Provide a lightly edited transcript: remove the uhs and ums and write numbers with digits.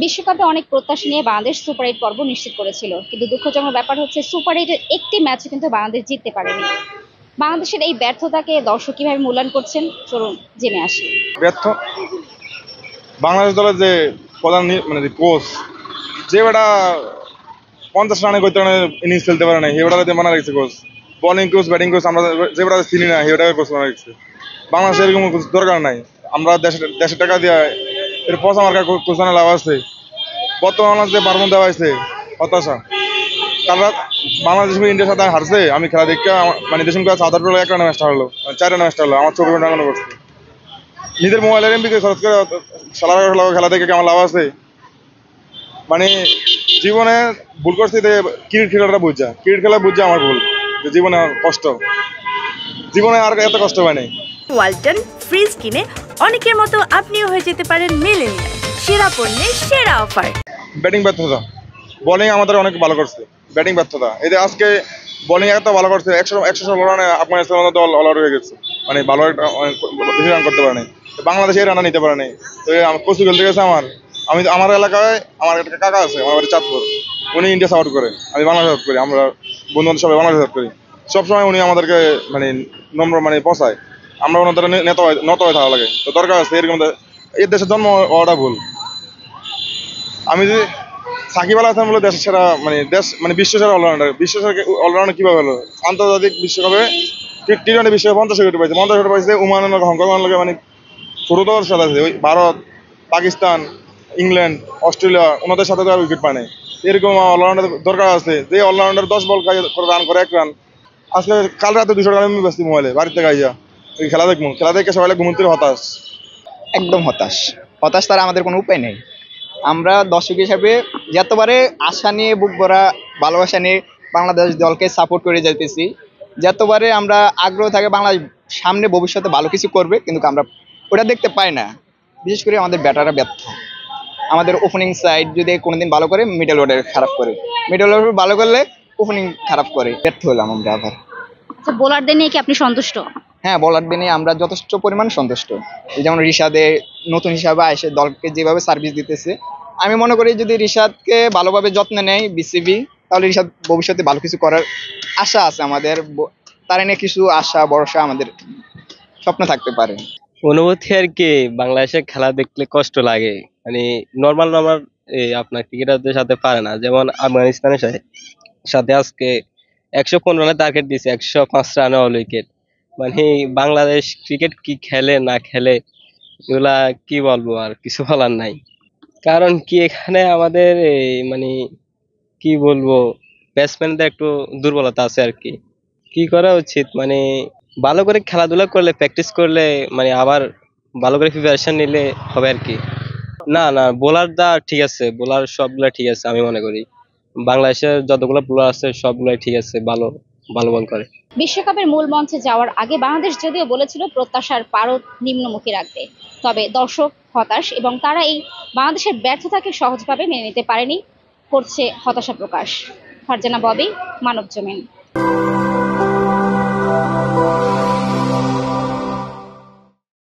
বিশ্বকাপে অনেক প্রত্যাশা নিয়ে বাংলাদেশ সুপার এইট পর্ব নিশ্চিত করেছিল, কিন্তু দুঃখজনক ব্যাপার হচ্ছে সুপার এইটের একটি ম্যাচও কিন্তু বাংলাদেশ জিততে পারেনি। বাংলাদেশের এই ব্যর্থতাকে দর্শক কিভাবে মূল্যায়ন করছেন, চলুন জেনে আসি। ব্যর্থ বাংলাদেশ দলের যে প্রধান মানে কোচ, যে বেটা 50 রানে করতে ইনিংস খেলতে পারে না, হেবেটা মানা রেখেছে coach. Bowling coach, batting coach আমরা যে বেটা চিনি না, হেবেটাকে কোচ মানা রেখেছে। বাংলাদেশের এরকম কোচ দরকার নাই। আমরা দেশের টাকা দিয়ে এর পচা মার্কা কোচ আনে লাভ আছে। বর্তমান যে পারফর্ম দেওয়া হয়েছে হতাশা। কারণ বাংলাদেশ ইন্ডিয়ার সাথে হারছে, আমি খেলা দেখে মানে দেশের সাউথ আফ্রিকা 1 রানে ম্যাচটা হারলো, 4 রানে ম্যাচটা হারলো, আমার চোখে টাঙানো করছে। নিজের মোবাইলের এমবিকে খরচ করে খেলা দেখে আমার লাভ আছে? মানে জীবনে ভুল করছি, ক্রিকেট খেলাটা বুঝা, ক্রিকেট খেলা বুঝা আমার ভুল, যে জীবনে কষ্ট, জীবনে আর এত কষ্ট হয় নাই। ওয়ালটন ফ্রিজ কিনে অনেকের মতো আপনিও হয়ে যেতে পারেন মিলেনিয়াল। সেরা পণ্যের সেরা অফার। ব্যাটিং ব্যর্থতা, বোলিং আমাদের অনেক ভালো করছে, ব্যাটিং ব্যর্থতা। এদের আজকে বোলিং এত ভালো করছে, 116 রানে আফগানিস্তানের দল অল আউট হয়ে গেছে, মানে ভালো একটা বেশি রান করতে পারে নাই। বাংলাদেশে এই রান নিতে পারে নাই। তো কচু খেলতে গেছে আমার এলাকায় আমার একটা কাকা আছে, আমার বাড়ি চাঁদপুর, উনি ইন্ডিয়া সাপোর্ট করে, আমি বাংলাদেশ সাপোর্ট করি, আমরা বন্ধু বান্ধব সবাই বাংলাদেশ সাপোর্ট করি। সবসময় উনি আমাদেরকে মানে নম্র মানে পচায়, আমরা ওনাদের নত হয়ে থাকা লাগে। তো দরকার আছে এরকম, এই দেশের জন্ম হওয়াটা ভুল। আমি যদি সাকিব আল হাসান বলে দেশের সেরা, মানে দেশ মানে বিশ্ব সেরা অলরাউন্ডার, বিশ্ব সেরা অলরাউন্ডার কিভাবে হলো? আন্তর্জাতিক বিশ্বকাপে টি-20 বিশ্বকাপে 50 উইকেট পাইছে, 50 উইকেট পাইছে ওমানের লোক, হংকংয়ের লোকে, মানে ছোট দলের সাথে আছে। ওই ভারত, পাকিস্তান, ইংল্যান্ড, অস্ট্রেলিয়া, ওনাদের সাথে তো আর উইকেট পায় নাই। এরকম অলরাউন্ডার দরকার আছে, যে অলরাউন্ডার 10 বল রান করে 1 রান। আজকে কাল রাতে 200 টাকা আমি ব্যস্ত মোবাইলে বাড়িতে গাইয়া ওই খেলা দেখবো, খেলা দেখে সবাই ঘুমতে হতাশ। একদম হতাশ। হতাশ তারা, আমাদের কোনো উপায় নেই। আমরা দর্শক হিসাবে যতবারে আশা নিয়ে বুক ভরা ভালোবাসা নিয়ে বাংলাদেশ দলকে সাপোর্ট করে যাইতেছি, যতবারে আমরা আগ্রহ থাকে বাংলাদেশ সামনে ভবিষ্যতে ভালো কিছু করবে, কিন্তু আমরা ওটা দেখতে পাই না। বিশেষ করে আমাদের ব্যাটাররা ব্যর্থ। আমাদের ওপেনিং সাইড যদি কোনোদিন ভালো করে, মিডল অর্ডার খারাপ করে, মিডল অর্ডার ভালো করলে ওপেনিং খারাপ করে, ব্যর্থ হলাম আমরা আবার। আচ্ছা, বোলারদের নিয়ে কি আপনি সন্তুষ্ট? হ্যাঁ, বলার দিনে আমরা যথেষ্ট পরিমাণ সন্তুষ্ট। এই যেমন রিশাদে নতুন হিসাবে এসে দলকে যেভাবে সার্ভিস দিতেছে, আমি মনে করি যদি রিশাদকে ভালোভাবে যত্ন নেয় বিসিবি, তাহলে রিশাদ ভবিষ্যতে ভালো কিছু করার আশা আছে আমাদের। তার নিয়ে কিছু আশা ভরসা আমাদের স্বপ্ন থাকতে পারে। অনুভূতি আর কি, বাংলাদেশের খেলা দেখলে কষ্ট লাগে। মানে নর্মাল নর্মাল আপনার ক্রিকেটারদের সাথে পারে না। যেমন আফগানিস্তানের সাথে আজকে 115 রানের টার্গেট দিয়েছে, 105 রানে অল উইকেট। মানে বাংলাদেশ ক্রিকেট কি খেলে না খেলে, এগুলা কি বলবো, আর কিছু বলার নাই। কারণ কি, এখানে আমাদের মানে কি বলবো, ব্যাটসম্যানদের একটু দুর্বলতা আছে আর কি। কি করা উচিত, মানে ভালো করে খেলাধুলা করলে, প্র্যাকটিস করলে, মানে আবার ভালো করে প্রিপারেশন নিলে হবে আর কি। না না, বোলার দা ঠিক আছে, বোলার সবগুলা ঠিক আছে আমি মনে করি। বাংলাদেশের যতগুলো বোলার আছে সবগুলাই ঠিক আছে, ভালো ভালো বল করে। বিশ্বকাপের মূল মঞ্চে যাওয়ার আগে বাংলাদেশ যদিও বলেছিল প্রত্যাশার পারদ নিম্নমুখী রাখবে, তবে দর্শক হতাশ এবং তারা এই বাংলাদেশের ব্যর্থতাকে সহজভাবে মেনে নিতে পারেনি, করছে হতাশা প্রকাশ। ফারজানা ববি, মানবজমিন।